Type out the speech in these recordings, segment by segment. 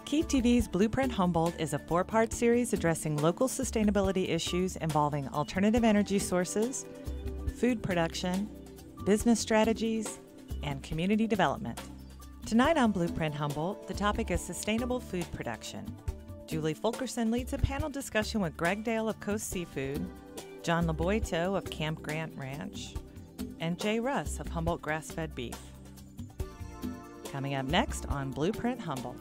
KEET-TV's Blueprint Humboldt is a 4-part series addressing local sustainability issues involving alternative energy sources, food production, business strategies, and community development. Tonight on Blueprint Humboldt, the topic is sustainable food production. Julie Fulkerson leads a panel discussion with Greg Dale of Coast Seafood, John LaBoyteaux of Camp Grant Ranch, and Jay Russ of Humboldt Grassfed Beef. Coming up next on Blueprint Humboldt.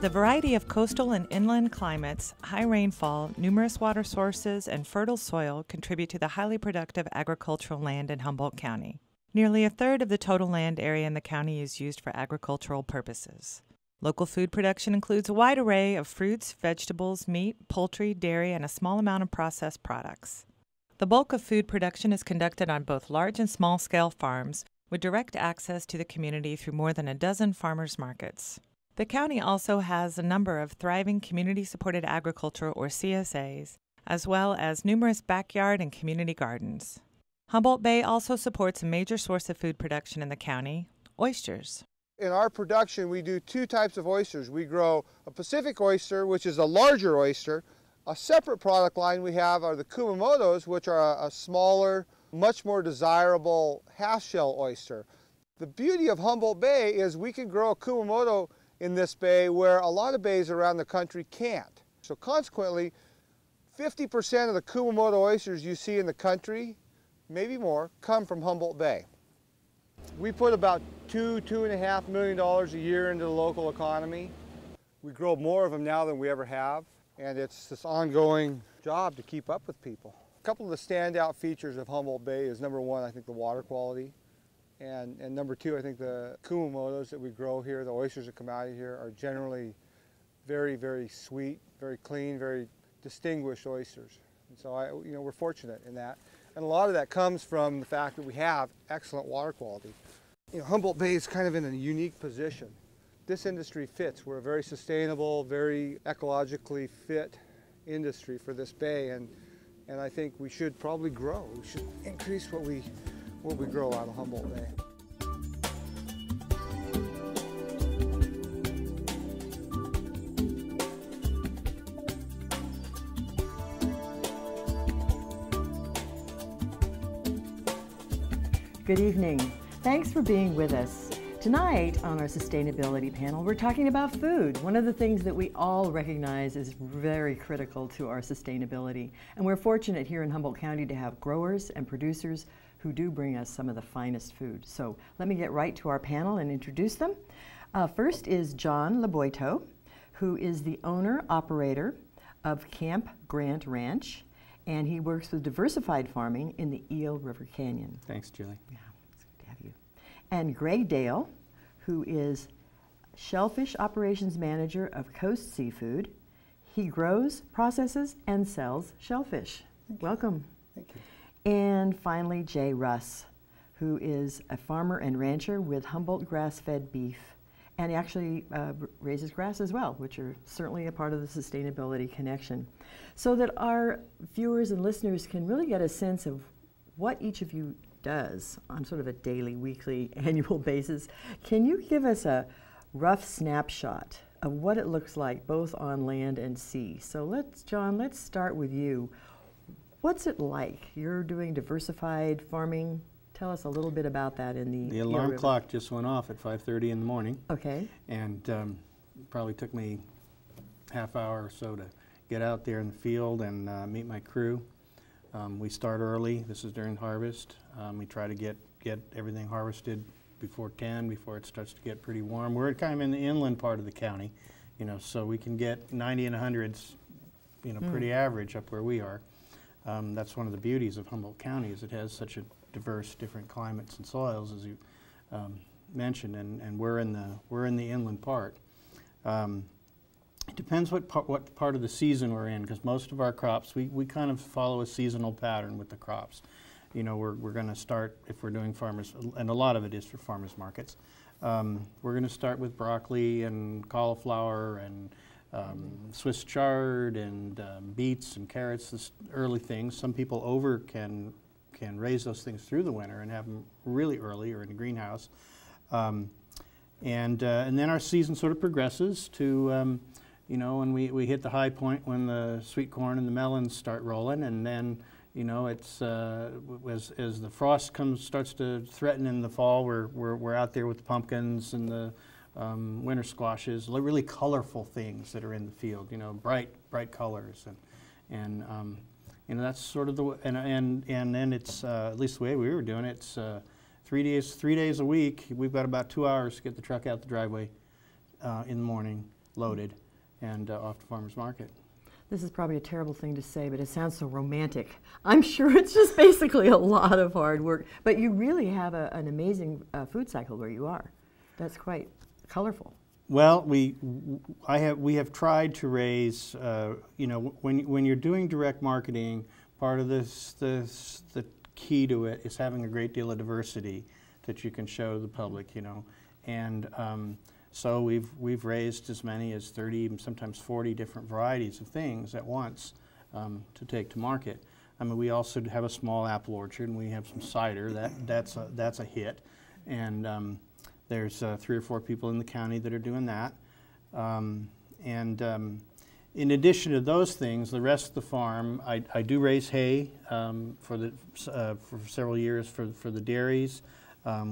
The variety of coastal and inland climates, high rainfall, numerous water sources, and fertile soil contribute to the highly productive agricultural land in Humboldt County. Nearly a third of the total land area in the county is used for agricultural purposes. Local food production includes a wide array of fruits, vegetables, meat, poultry, dairy, and a small amount of processed products. The bulk of food production is conducted on both large and small-scale farms, with direct access to the community through more than a dozen farmers markets. The county also has a number of thriving community-supported agriculture, or CSAs, as well as numerous backyard and community gardens. Humboldt Bay also supports a major source of food production in the county, oysters. In our production, we do two types of oysters. We grow a Pacific oyster, which is a larger oyster. A separate product line we have are the Kumamotos, which are a smaller, much more desirable half-shell oyster. The beauty of Humboldt Bay is we can grow a Kumamoto in this bay where a lot of bays around the country can't. So consequently, 50% of the Kumamoto oysters you see in the country, maybe more, come from Humboldt Bay. We put about $2.5 million a year into the local economy. We grow more of them now than we ever have, and it's this ongoing job to keep up with people. A couple of the standout features of Humboldt Bay is, number one, I think the water quality. And number two, I think the Kumamotos that we grow here, the oysters that come out of here, are generally very, very sweet, very clean, very distinguished oysters. And so we're fortunate in that. And a lot of that comes from the fact that we have excellent water quality. Humboldt Bay is kind of in a unique position. This industry fits. We're a very sustainable, very ecologically fit industry for this bay, and I think we should probably grow. We should increase what we grow out of Humboldt Bay. Good evening. Thanks for being with us. Tonight on our sustainability panel, we're talking about food, one of the things that we all recognize is very critical to our sustainability. And we're fortunate here in Humboldt County to have growers and producers who do bring us some of the finest food. So let me get right to our panel and introduce them. First is John LaBoyteaux, who is the owner-operator of Camp Grant Ranch, and he works with diversified farming in the Eel River Canyon. Thanks, Julie. Yeah, it's good to have you. And Greg Dale, who is Shellfish Operations Manager of Coast Seafood. He grows, processes, and sells shellfish. Welcome. Thank you. And finally, Jay Russ, who is a farmer and rancher with Humboldt Grass-Fed Beef, and he actually raises grass as well, which are certainly a part of the sustainability connection. So that our viewers and listeners can really get a sense of what each of you does on sort of a daily, weekly, annual basis. Can you give us a rough snapshot of what it looks like both on land and sea? So John, let's start with you. What's it like? You're doing diversified farming. Tell us a little bit about that in the alarm clock just went off at 5:30 in the morning. Okay. And probably took me half hour or so to get out there in the field and meet my crew. We start early. This is during harvest. We try to get everything harvested before 10, before it starts to get pretty warm. We're kind of in the inland part of the county, so we can get 90 and 100s, pretty average up where we are. That's one of the beauties of Humboldt County, is it has such a diverse, different climates and soils, as you mentioned, and we're in the inland part. It depends what part of the season we're in, because most of our crops, we kind of follow a seasonal pattern with the crops. We're going to start, if we're doing farmers, and a lot of it is for farmers markets, we're going to start with broccoli and cauliflower and Swiss chard and beets and carrots, early things. Some people can can raise those things through the winter and have them really early or in a greenhouse. And then our season sort of progresses to, you know, when we hit the high point when the sweet corn and the melons start rolling, and then, you know, it's as the frost starts to threaten in the fall, we're out there with the pumpkins and the winter squashes, really colorful things that are in the field, you know, bright colors, and you know, that's sort of the and then it's at least the way we were doing it. It's 3 days a week. We've got about 2 hours to get the truck out the driveway in the morning, loaded, and off to farmers market. This is probably a terrible thing to say, but it sounds so romantic. I'm sure it's just basically a lot of hard work, but you really have an amazing food cycle where you are. That's quite colorful. Well, we have tried to raise, you know, when you're doing direct marketing, part of the key to it is having a great deal of diversity that you can show the public, you know, and so we've raised as many as 30, sometimes 40 different varieties of things at once to take to market. I mean, we also have a small apple orchard, and we have some cider. That's a hit, and there's 3 or 4 people in the county that are doing that. In addition to those things, the rest of the farm, I do raise hay for several years for the dairies.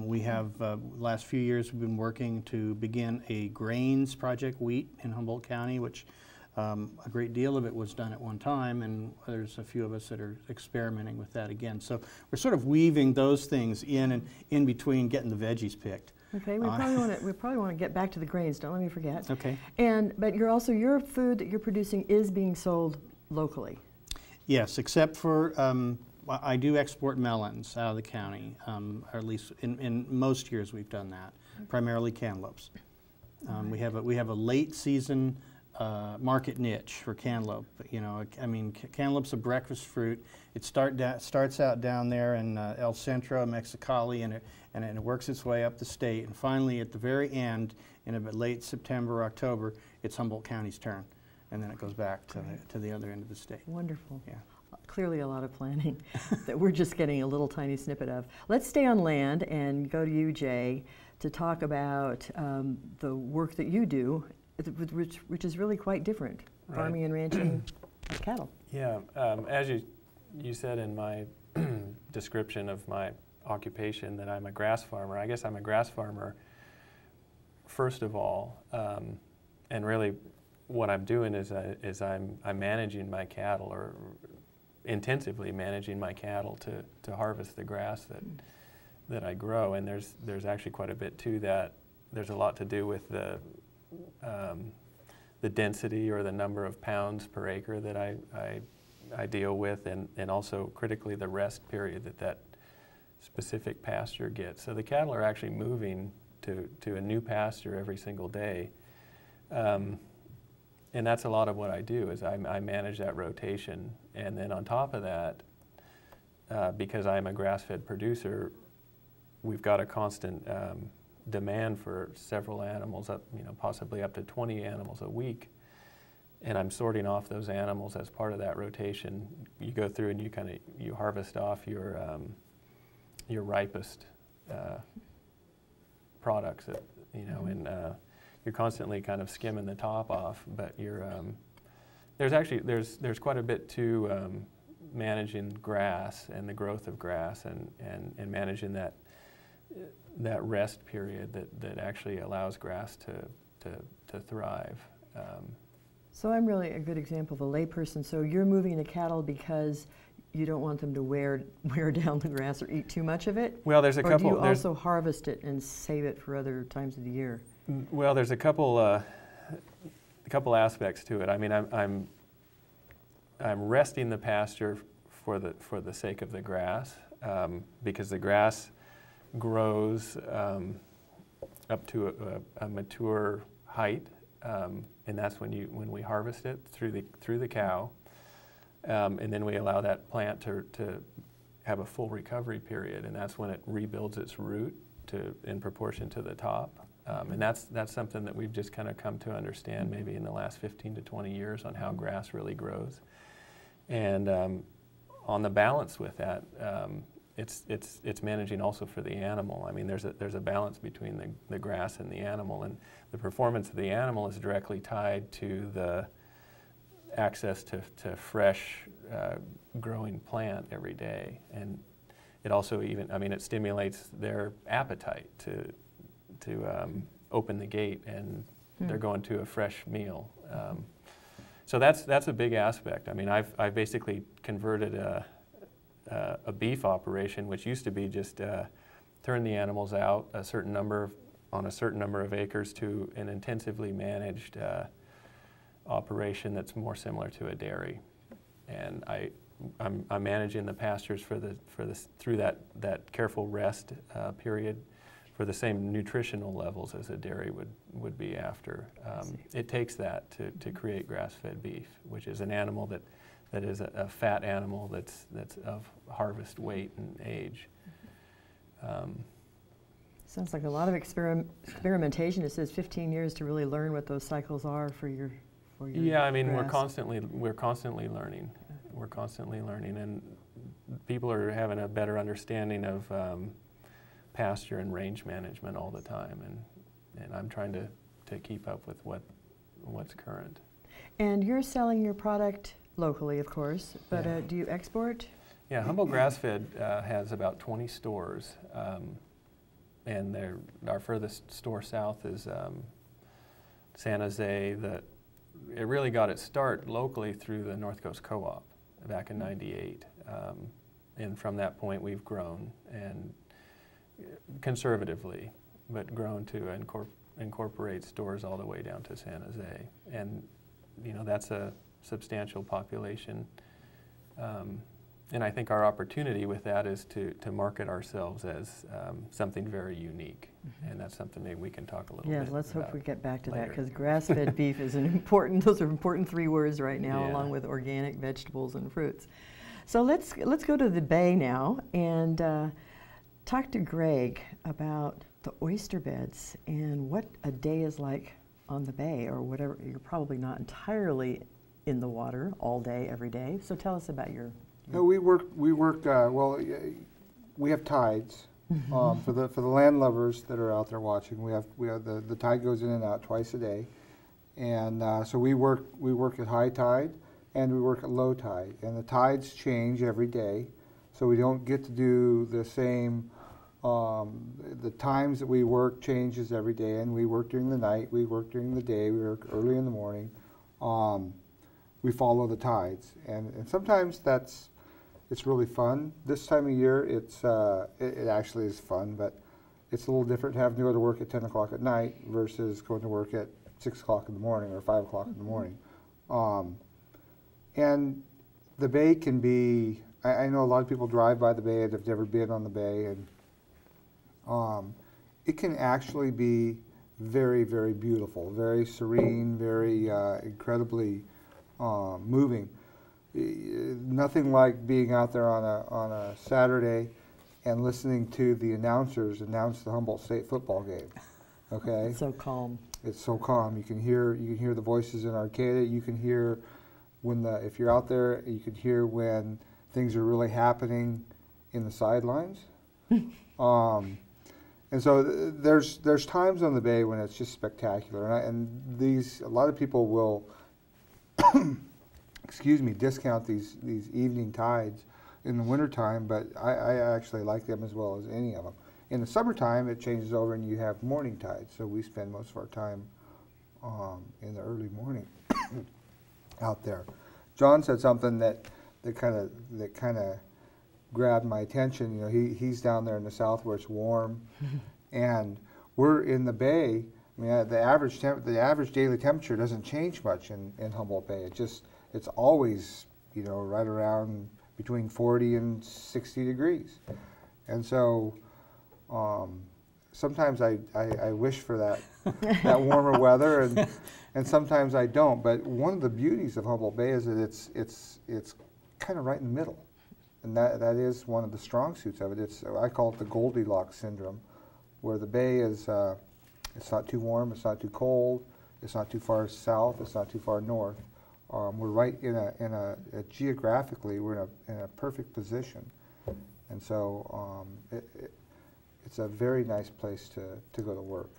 We have, last few years, we've been working to begin a grains project, wheat, in Humboldt County, which a great deal of it was done at one time, and there's a few of us that are experimenting with that again. So we're sort of weaving those things in between getting the veggies picked. Okay, we probably want to get back to the grains. Don't let me forget. Okay. But your food that you're producing is being sold locally. Yes, except for I do export melons out of the county, or at least in most years we've done that. Primarily cantaloupes. We have a late season market niche for cantaloupe. You know, I mean, cantaloupe's a breakfast fruit. It starts out down there in El Centro, Mexicali, and it works its way up the state. And finally, at the very end, in about late September, October, it's Humboldt County's turn, and then it goes back to the other end of the state. Wonderful. Yeah. Clearly a lot of planning that we're just getting a little tiny snippet of. Let's stay on land and go to you, Jay, to talk about the work that you do, which is really quite different, right. Farming and ranching of cattle. Yeah, as you said in my description of my occupation that I'm a grass farmer. I guess I'm a grass farmer first of all, and really what I'm doing is I'm managing my cattle, or intensively managing my cattle to harvest the grass that I grow. And there's actually quite a bit to that. There's a lot to do with the density or the number of pounds per acre that I deal with, and also critically the rest period that specific pasture gets. So the cattle are actually moving to a new pasture every single day. And that's a lot of what I do, is I manage that rotation. And then on top of that, because I'm a grass-fed producer, we've got a constant demand for several animals, possibly up to 20 animals a week. And I'm sorting off those animals as part of that rotation. You go through and you harvest off your ripest products, and you're constantly kind of skimming the top off. But there's quite a bit to managing grass and the growth of grass, and managing that rest period that actually allows grass to thrive. So I'm really a good example of a layperson. So you're moving the cattle because you don't want them to wear down the grass or eat too much of it? Well, there's a couple. Or do you also harvest it and save it for other times of the year? Well, there's a couple aspects to it. I mean, I'm resting the pasture for the sake of the grass, because the grass grows up to a mature height, and that's when we harvest it through the cow, and then we allow that plant to have a full recovery period, and that's when it rebuilds its root in proportion to the top. And that's something that we've just kind of come to understand maybe in the last 15 to 20 years on how grass really grows. And on the balance with that, it's managing also for the animal. I mean, there's a balance between the grass and the animal, and the performance of the animal is directly tied to the access to fresh growing plant every day. And it also I mean, it stimulates their appetite to open the gate, and they're going to a fresh meal. So that's a big aspect. I mean, I've basically converted a beef operation, which used to be just turn the animals out on a certain number of acres, to an intensively managed operation that's more similar to a dairy. And I'm managing the pastures through that careful rest period for the same nutritional levels as a dairy would be after. It takes that to create grass-fed beef, which is an animal that is a fat animal that's of harvest weight and age. Sounds like a lot of experimentation. It says 15 years to really learn what those cycles are for your yeah, I mean, grass. we're constantly learning. We're constantly learning, and people are having a better understanding of pasture and range management all the time, and I'm trying to keep up with what's current. And you're selling your product locally, of course, but Yeah. Do you export? Yeah, Humboldt Grassfed has about 20 stores, and our furthest store south is San Jose. It really got its start locally through the North Coast Co-op back in '98, and from that point we've grown, and conservatively, but grown to incorporate stores all the way down to San Jose. And you know, that's a substantial population. And I think our opportunity with that is to market ourselves as something very unique. And that's something maybe we can talk a little bit about. Yeah, let's hope we get back to that, later. because grass-fed beef is those are important 3 words right now, Yeah. along with organic vegetables and fruits. So let's go to the bay now and talk to Greg about the oyster beds and what a day is like on the bay, or whatever. You're probably not entirely in the water all day, every day. So tell us about your. No, we work. Well, we have tides. For the land lovers that are out there watching, we have the tide goes in and out twice a day, and so we work at high tide and we work at low tide, and the tides change every day, so we don't get to do the same. The times that we work changes every day, and we work during the night, we work during the day, we work early in the morning. We follow the tides, and sometimes it's really fun. This time of year, it actually is fun, but it's a little different having to go to work at 10 o'clock at night versus going to work at 6 o'clock in the morning or 5 o'clock in the morning. And the bay can be, I know a lot of people drive by the bay and have never been on the bay, and it can actually be very, very beautiful, very serene, very incredibly moving. Nothing like being out there on a Saturday and listening to the announcers announce the Humboldt State football game. Okay, It's so calm. It's so calm. You can hear the voices in Arcata. You can hear if you're out there, you can hear when things are really happening in the sidelines. And so there's times on the bay when it's just spectacular, and a lot of people will excuse me, discount these evening tides in the wintertime, but I actually like them as well as any of them. In the summertime, it changes over and you have morning tides, so we spend most of our time in the early morning out there. John said something that kind of grabbed my attention. You know, he's down there in the south where it's warm, and we're in the bay. I mean, the average daily temperature doesn't change much in Humboldt Bay. It's always, you know, right around between 40 and 60 degrees. And so sometimes I wish for that warmer weather, and sometimes I don't. But one of the beauties of Humboldt Bay is that it's kind of right in the middle. And that is one of the strong suits of it. I call it the Goldilocks syndrome, where the bay is, it's not too warm, it's not too cold, it's not too far south, it's not too far north. We're right geographically, we're in a perfect position. And so it's a very nice place to go to work.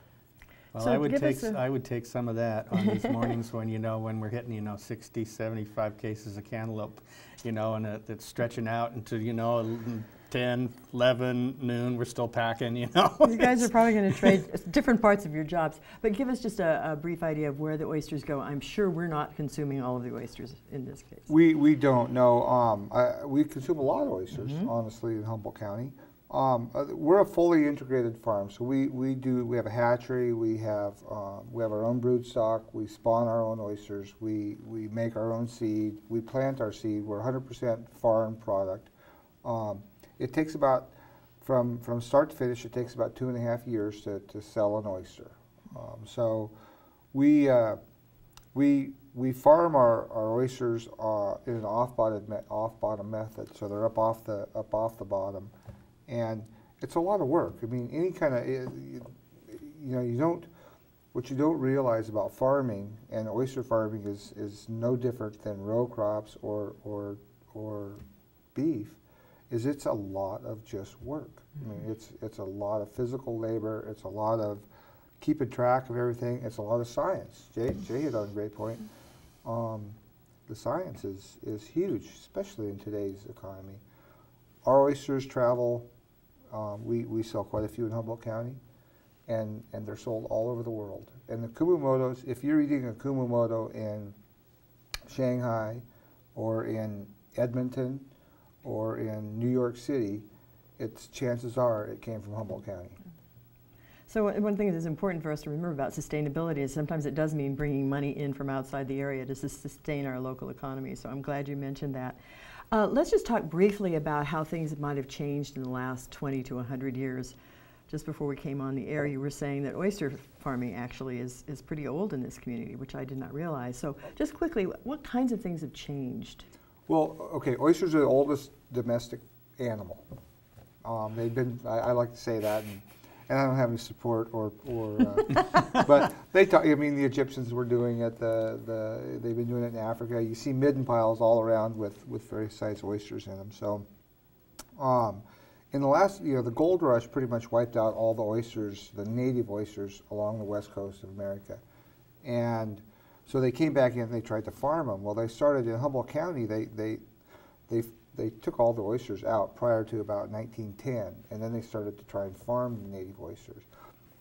Well, So I would take some of that on these mornings when, when we're hitting, 60, 75 cases of cantaloupe, and it's stretching out into, 10, 11, noon, we're still packing, You guys are probably going to trade different parts of your jobs, but give us just a brief idea of where the oysters go. I'm sure we're not consuming all of the oysters in this case. We don't know. We consume a lot of oysters, honestly, in Humboldt County. We're a fully integrated farm, so we have a hatchery, we have our own brood stock, we spawn our own oysters, we make our own seed, we plant our seed. We're 100% farm product. It takes about, from start to finish, it takes about 2.5 years to sell an oyster. So we farm our oysters in an off-bottom method, so they're up off the bottom. And it's a lot of work. I mean, any kind of, what you don't realize about farming, and oyster farming is no different than row crops or beef, is it's a lot of just work. I mean, it's a lot of physical labor, it's a lot of keeping track of everything, it's a lot of science. Jay hit on a great point. The science is huge, especially in today's economy. Our oysters travel, we sell quite a few in Humboldt County, and they're sold all over the world. And the Kumamotos, if you're eating a Kumamoto in Shanghai or in Edmonton or in New York City, chances are it came from Humboldt County. So one thing that is important for us to remember about sustainability is sometimes it does mean bringing money in from outside the area to sustain our local economy. So I'm glad you mentioned that. Let's just talk briefly about how things might have changed in the last 20 to 100 years. Just before we came on the air, you were saying that oyster farming actually is pretty old in this community, which I did not realize. So just quickly, what kinds of things have changed? Well, okay, oysters are the oldest domestic animal. They've been, I like to say that, and I don't have any support but they talk, I mean, the Egyptians were doing it, they've been doing it in Africa. You see midden piles all around with various sized oysters in them. So in the last, the gold rush pretty much wiped out all the oysters, the native oysters along the west coast of America. And so they came back in and they tried to farm them. Well, they started in Humboldt County, they took all the oysters out prior to about 1910, and then they started to try and farm the native oysters.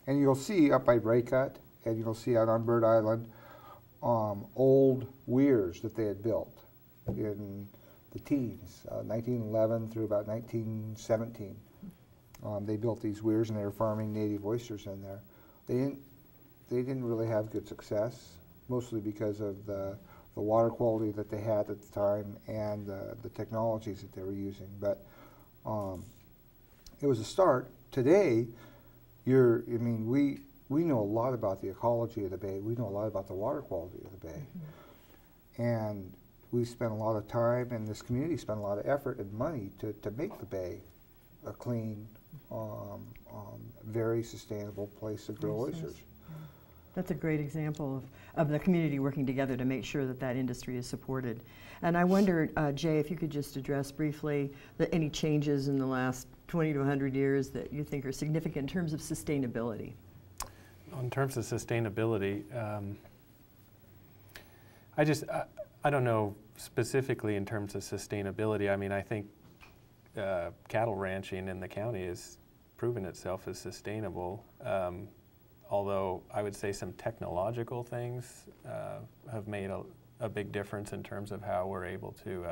And you'll see up by Braycut, and you'll see out on Bird Island, old weirs that they had built in the teens, 1911 through about 1917. They built these weirs and they were farming native oysters in there. They didn't really have good success, mostly because of the water quality that they had at the time and the technologies that they were using. But it was a start. Today, we know a lot about the ecology of the bay. We know a lot about the water quality of the bay. And we spent a lot of time, and this community spent a lot of effort and money to make the bay a clean, very sustainable place to grow oysters. That's a great example of the community working together to make sure that that industry is supported. And I wonder, Jay, if you could just address briefly any changes in the last 20 to 100 years that you think are significant in terms of sustainability. In terms of sustainability, I don't know specifically in terms of sustainability. I mean, I think cattle ranching in the county has proven itself as sustainable. Although I would say some technological things have made a big difference in terms of how we're able to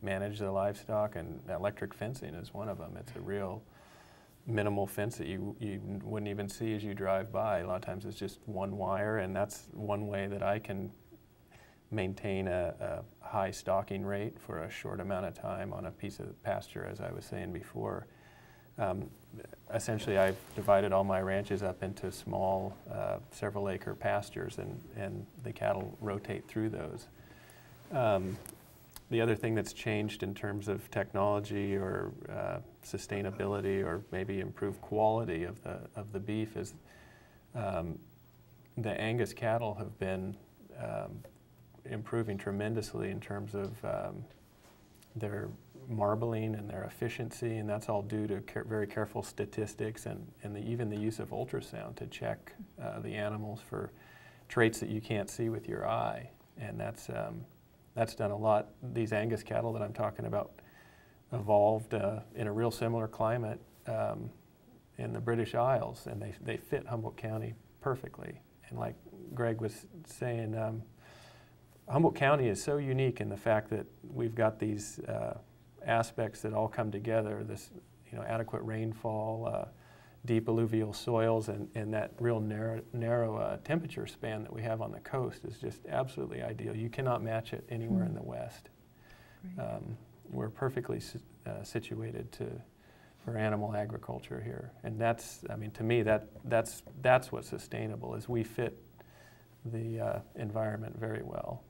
manage the livestock, and electric fencing is one of them. It's a real minimal fence that you wouldn't even see as you drive by. A lot of times it's just one wire, and that's one way that I can maintain a high stocking rate for a short amount of time on a piece of pasture, as I was saying before. Essentially, I've divided all my ranches up into small, several acre pastures, and the cattle rotate through those. The other thing that's changed in terms of technology or sustainability or maybe improved quality of the beef is the Angus cattle have been improving tremendously in terms of their marbling and their efficiency, and that's all due to very careful statistics and even the use of ultrasound to check the animals for traits that you can't see with your eye. And that's done a lot. These Angus cattle that I'm talking about evolved in a real similar climate in the British Isles, and they fit Humboldt County perfectly. And like Greg was saying, Humboldt County is so unique in the fact that we've got these aspects that all come together, this adequate rainfall, deep alluvial soils, and that real narrow temperature span that we have on the coast is just absolutely ideal. You cannot match it anywhere in the West. We're perfectly situated for animal agriculture here, and that's, I mean, to me, that's what's sustainable, is we fit the environment very well.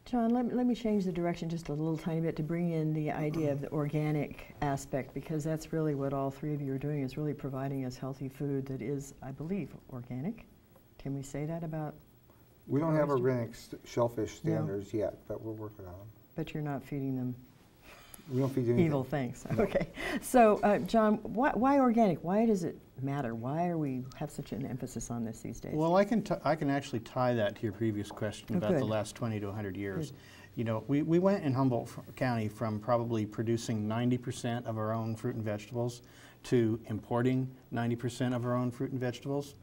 John, let me change the direction just a little tiny bit to bring in the idea of the organic aspect, because that's really what all three of you are doing, is really providing us healthy food that is, I believe, organic. Can we say that about? We don't have organic shellfish standards yet, but we're working on them. But you're not feeding them we don't feed anything. Evil things. No. Okay. So, John, why organic? Why does it matter? Why are we have such an emphasis on this these days? Well, I can actually tie that to your previous question about good. the last 20 to 100 years. Good. You know, we went in Humboldt County from probably producing 90% of our own fruit and vegetables to importing 90% of our own fruit and vegetables.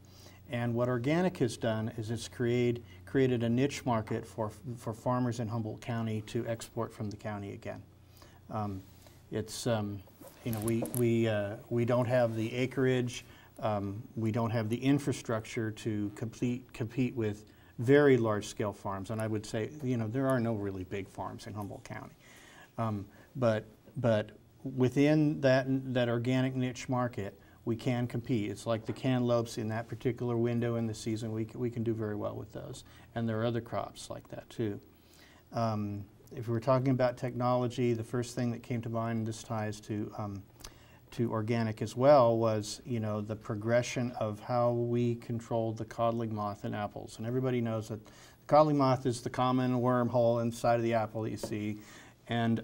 And what organic has done is it's created a niche market for farmers in Humboldt County to export from the county again. You know, we don't have the acreage, we don't have the infrastructure to compete with very large-scale farms, and I would say, you know, there are no really big farms in Humboldt County. But within that organic niche market, we can compete. It's like the cantaloupes in that particular window in the season. We can do very well with those, and there are other crops like that too. If we're talking about technology, the first thing that came to mind, and this ties to organic as well, was, you know, the progression of how we controlled the codling moth in apples. And everybody knows that the codling moth is the common wormhole inside of the apple that you see. And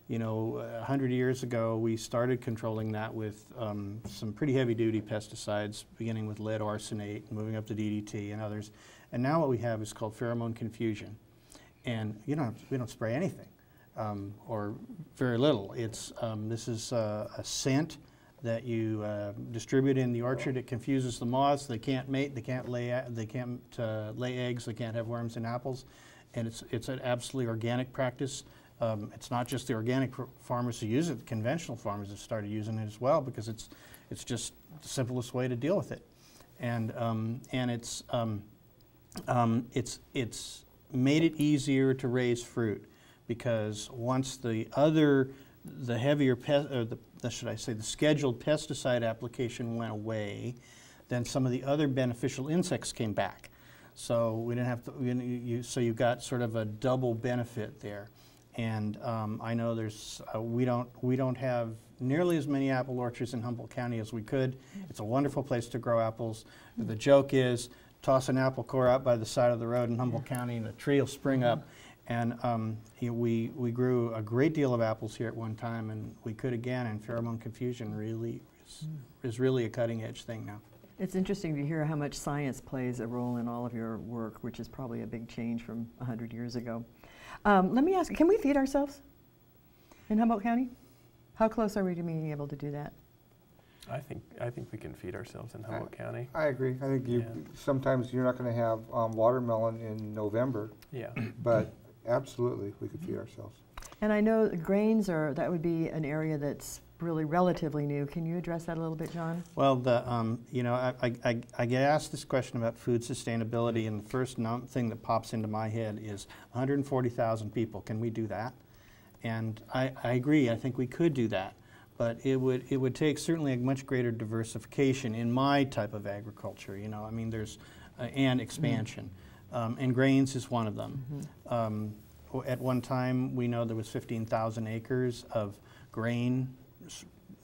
you know, 100 years ago, we started controlling that with some pretty heavy-duty pesticides, beginning with lead arsenate, moving up to DDT and others. And now what we have is called pheromone confusion. And we don't spray anything, or very little. It's this is a scent that you distribute in the orchard. It confuses the moths. They can't mate. They can't lay eggs. They can't have worms in apples. And it's an absolutely organic practice. It's not just the organic farmers who use it. The conventional farmers have started using it as well, because it's just the simplest way to deal with it. And it's made it easier to raise fruit, because once the heavier the scheduled pesticide application went away, then some of the other beneficial insects came back. So we didn't have to. So you got sort of a double benefit there. And I know there's we don't have nearly as many apple orchards in Humboldt County as we could. It's a wonderful place to grow apples. The joke is, toss an apple core out by the side of the road in Humboldt County, and a tree will spring up. And we grew a great deal of apples here at one time, and we could again. And pheromone confusion really is really a cutting-edge thing now. It's interesting to hear how much science plays a role in all of your work, which is probably a big change from 100 years ago. Let me ask, can we feed ourselves in Humboldt County? How close are we to being able to do that? I think we can feed ourselves in Humboldt County. I agree. I think sometimes you're not going to have watermelon in November. Yeah. But absolutely, we could feed ourselves. And I know grains that would be an area that's really relatively new. Can you address that a little bit, John? Well, you know, I get asked this question about food sustainability, and the first thing that pops into my head is 140,000 people. Can we do that? And I agree. I think we could do that, but it would take certainly a much greater diversification in my type of agriculture. You know, I mean, there's and expansion, and grains is one of them. At one time, we know there was 15,000 acres of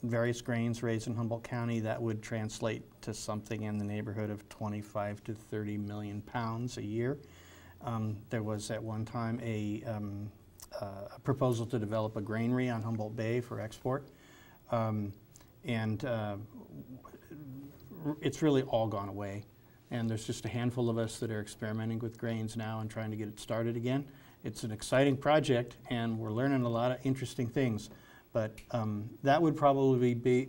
various grains raised in Humboldt County. That would translate to something in the neighborhood of 25 to 30 million pounds a year. There was at one time a a proposal to develop a granary on Humboldt Bay for export. It's really all gone away. And there's just a handful of us that are experimenting with grains now and trying to get it started again. It's an exciting project, and we're learning a lot of interesting things. But that would probably be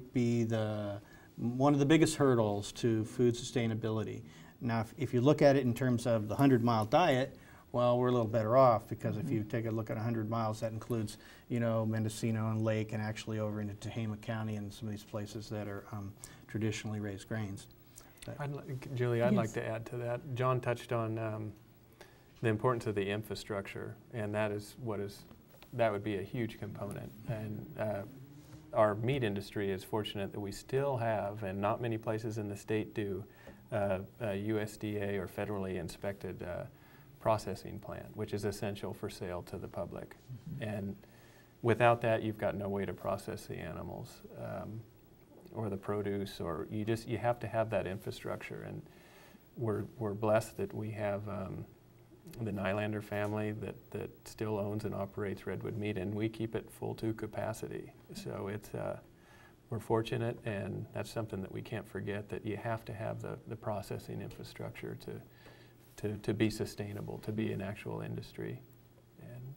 one of the biggest hurdles to food sustainability. Now, if you look at it in terms of the 100-mile diet, well, we're a little better off, because if you take a look at 100 miles, that includes, you know, Mendocino and Lake, and actually over into Tehama County and some of these places that are traditionally raised grains. Julie, I'd like to add to that. John touched on the importance of the infrastructure, and that would be a huge component. And our meat industry is fortunate that we still have, and not many places in the state do, a USDA or federally inspected processing plant, which is essential for sale to the public. And without that, you've got no way to process the animals or the produce, or you have to have that infrastructure. And we're blessed that we have the Nylander family that still owns and operates Redwood Meat, and we keep it full to capacity. So it's we're fortunate, and that's something that we can't forget, that you have to have the processing infrastructure to be sustainable, to be an actual industry. And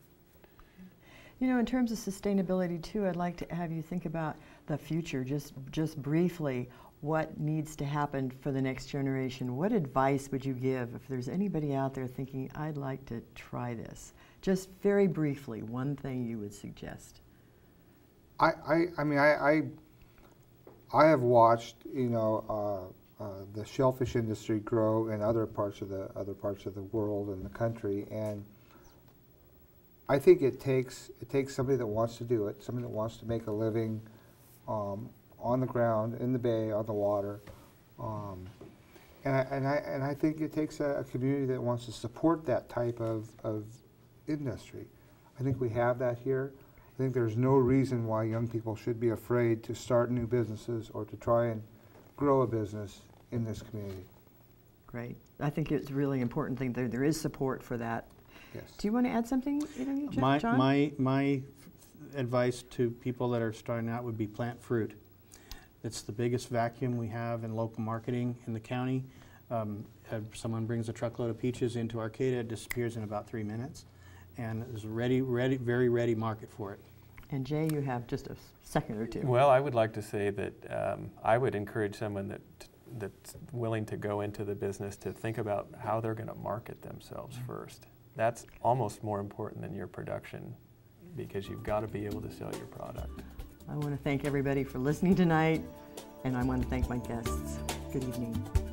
you know, in terms of sustainability too, I'd like to have you think about the future, just briefly. What needs to happen for the next generation? What advice would you give if there's anybody out there thinking, I'd like to try this? Just very briefly, one thing you would suggest. I mean, I have watched, you know, the shellfish industry grow in other parts of the world and the country, and I think it takes somebody that wants to do it, somebody that wants to make a living on the ground, in the bay, on the water, and I think it takes a community that wants to support that type of industry. I think we have that here. I think there's no reason why young people should be afraid to start new businesses or to try and grow a business in this community. Great. I think it's a really important thing. There is support for that. Yes. Do you want to add something, John? My advice to people that are starting out would be plant fruit. It's the biggest vacuum we have in local marketing in the county. If someone brings a truckload of peaches into Arcata, it disappears in about 3 minutes, and there's a very ready market for it. And Jay, you have just a second or two. Well, I would like to say that I would encourage someone that's willing to go into the business to think about how they're going to market themselves first. That's almost more important than your production, because you've got to be able to sell your product. I want to thank everybody for listening tonight, and I want to thank my guests. Good evening.